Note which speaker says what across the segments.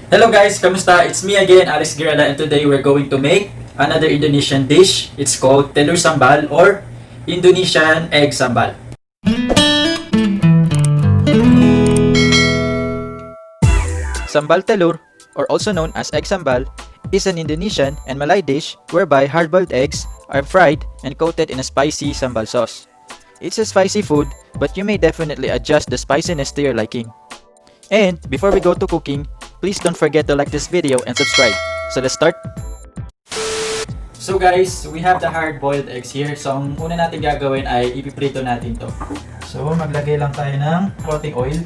Speaker 1: Hello guys, kamusta? It's me again, Girella, and today we're going to make another Indonesian dish. It's called Telur Sambal or Indonesian Egg Sambal.
Speaker 2: Sambal Telur, or also known as Egg Sambal, is an Indonesian and Malay dish whereby hard-boiled eggs are fried and coated in a spicy sambal sauce. It's a spicy food, but you may definitely adjust the spiciness to your liking. And before we go to cooking, please don't forget to like this video and subscribe. So let's start!
Speaker 1: So guys, we have the hard-boiled eggs here. So ang una natin gagawin ay ipiprito natin to. So maglagay lang tayo ng konting oil.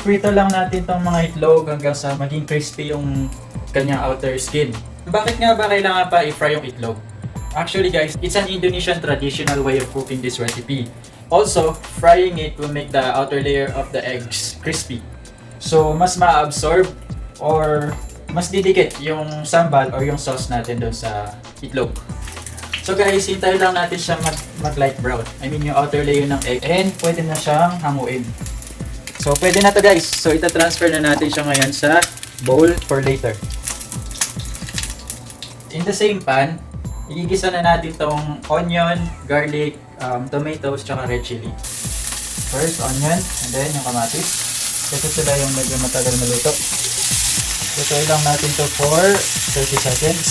Speaker 1: Prito lang natin tong mga itlog hanggang sa maging crispy yung kanyang outer skin. Bakit nga ba kailangan pa i-fry yung itlog? Actually guys, it's an Indonesian traditional way of cooking this recipe. Also, frying it will make the outer layer of the eggs crispy. So, mas ma-absorb or mas didikit yung sambal or yung sauce natin doon sa itlog. So guys, hintayin lang natin siya mag-light brown. I mean yung outer layer ng egg. And pwede na siyang hanguin. So, pwede na to guys. So, ita-transfer na natin siya ngayon sa bowl for later. In the same pan, igigisa na natin tong onion, garlic, tomatoes, tsaka red chili. First, onion, and then yung kamatis. Ito sila yung medyo matagal maluto. Lutuin lang natin to for 30 seconds.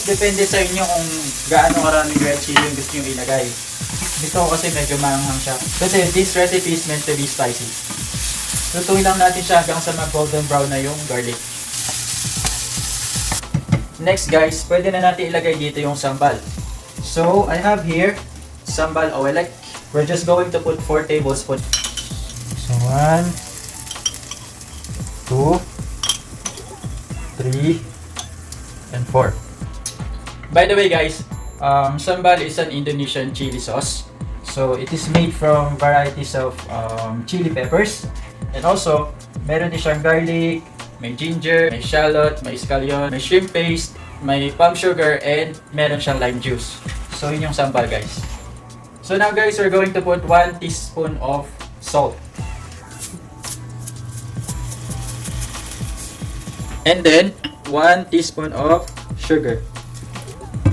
Speaker 1: Depende sa inyo kung gaano karaming red chili yung gusto nyo ilagay. Dito kasi medyo maanghang siya. Kasi this recipe is meant to be spicy. Lutuin lang natin siya hanggang sa mag-golden brown na yung garlic. Next guys, pwede na natin ilagay dito yung sambal. So, I have here sambal oelek. We're just going to put 4 tablespoons. So, 1, 2, 3, and 4. By the way guys, sambal is an Indonesian chili sauce. So, it is made from varieties of chili peppers. And also, meron din siyang garlic, may ginger, may shallot, may scallion, may shrimp paste, may palm sugar, and meron siyang lime juice. So, yun yung sambal guys. So now guys, we're going to put 1 teaspoon of salt. And then, 1 teaspoon of sugar.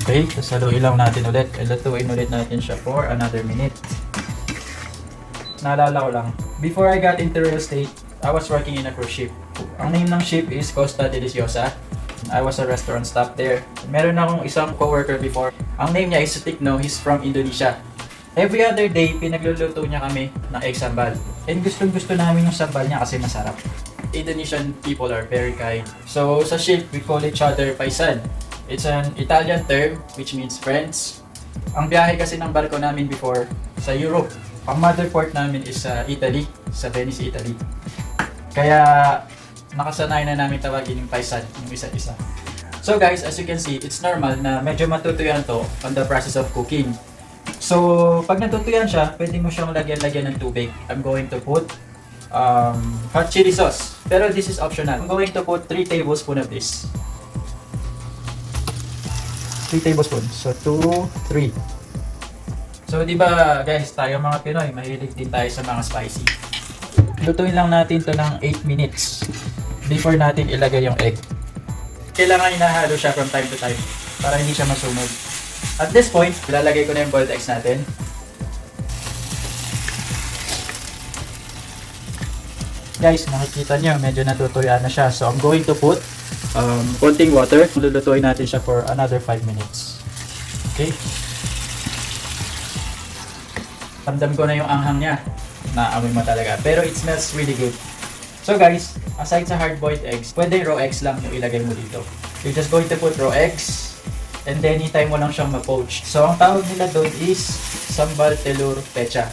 Speaker 1: Okay, sasaluin lang natin ulit. Lutuin ulit natin siya for another minute. Naalala ko lang, before I got into real estate, I was working in a cruise ship. Ang name ng ship is Costa Deliciosa. I was a restaurant staff there. Meron akong isang coworker before. Ang name niya is Tikno. He's from Indonesia. Every other day, pinagluluto niya kami ng egg sambal. And gustong-gusto namin yung sambal niya kasi masarap. Indonesian people are very kind. So sa ship, we call each other paisan. It's an Italian term which means friends. Ang biyahe kasi ng barko namin before sa Europe. Ang mother port namin is sa Italy, sa Venice, Italy. Kaya nakasanay na namin tawagin yung paisan, yung isa't isa. So guys, as you can see, it's normal na medyo matutuyan to on the process of cooking. So, pag natutuyan siya, pwede mo siyang lagyan-lagyan ng tubig. I'm going to put hot chili sauce. Pero this is optional. I'm going to put 3 tablespoons of this. 3 tablespoons. So, 2, 3. So, di ba guys, tayo mga Pinoy, mahilig din tayo sa mga spicy. Lutuin lang natin to ng 8 minutes before natin ilagay yung egg. Kailangan inahalo siya from time to time para hindi siya masunog. At this point, ilalagay ko na yung boiled eggs natin. Guys, nakikita nyo, medyo natutuyaan na siya. So, I'm going to put konting water. Lulutuin natin siya for another 5 minutes. Okay? Ramdam ko na yung anghang niya. Naamoy mo talaga. Pero it smells really good. So guys, aside sa hard-boiled eggs, pwede raw eggs lang yung ilagay mo dito. You're just going to put raw eggs. And then, hintay mo lang siyang ma-poach. So, ang tawag nila doon is Sambal Telur pecah.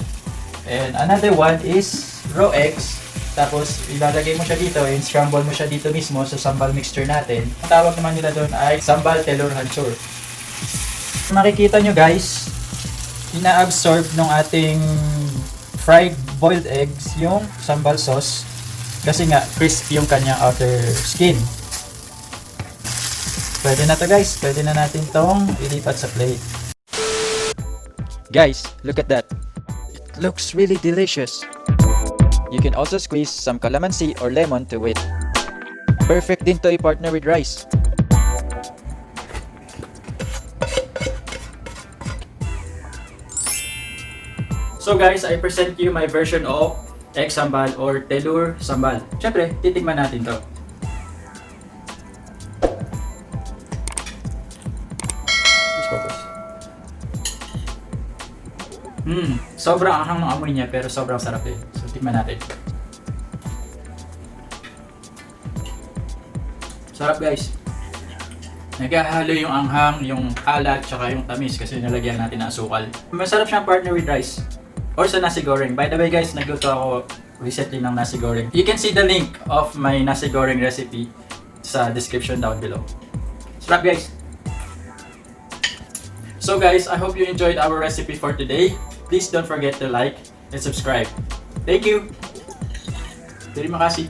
Speaker 1: And another one is raw eggs. Tapos, ilalagay mo siya dito and scramble mo siya dito mismo sa sambal mixture natin. Ang tawag naman nila doon ay Sambal Telur hancur. Makikita nyo guys, ina-absorb ng ating fried boiled eggs yung sambal sauce. Kasi nga, crisp yung kanyang outer skin. Pwede na to guys. Pwede na natin tong ilipat sa plate.
Speaker 2: Guys, look at that. It looks really delicious. You can also squeeze some calamansi or lemon to it. Perfect din to i-partner with rice.
Speaker 1: So guys, I present you my version of Egg Sambal or Telur Sambal. Siyempre, titikman natin to. Let's focus. Sobrang anghang ng amoy niya pero sobrang sarap din. So, tikman natin. Sarap guys. Nagkahalo yung anghang, yung alat, tsaka yung tamis kasi nilagyan natin ng asukal. Masarap siyang partner with rice. Or sa nasi goreng. By the way guys, nagluto ako recently ng nasi goreng. You can see the link of my nasi goreng recipe sa description down below. Sarap guys! So guys, I hope you enjoyed our recipe for today. Please don't forget to like and subscribe. Thank you! Terima kasih!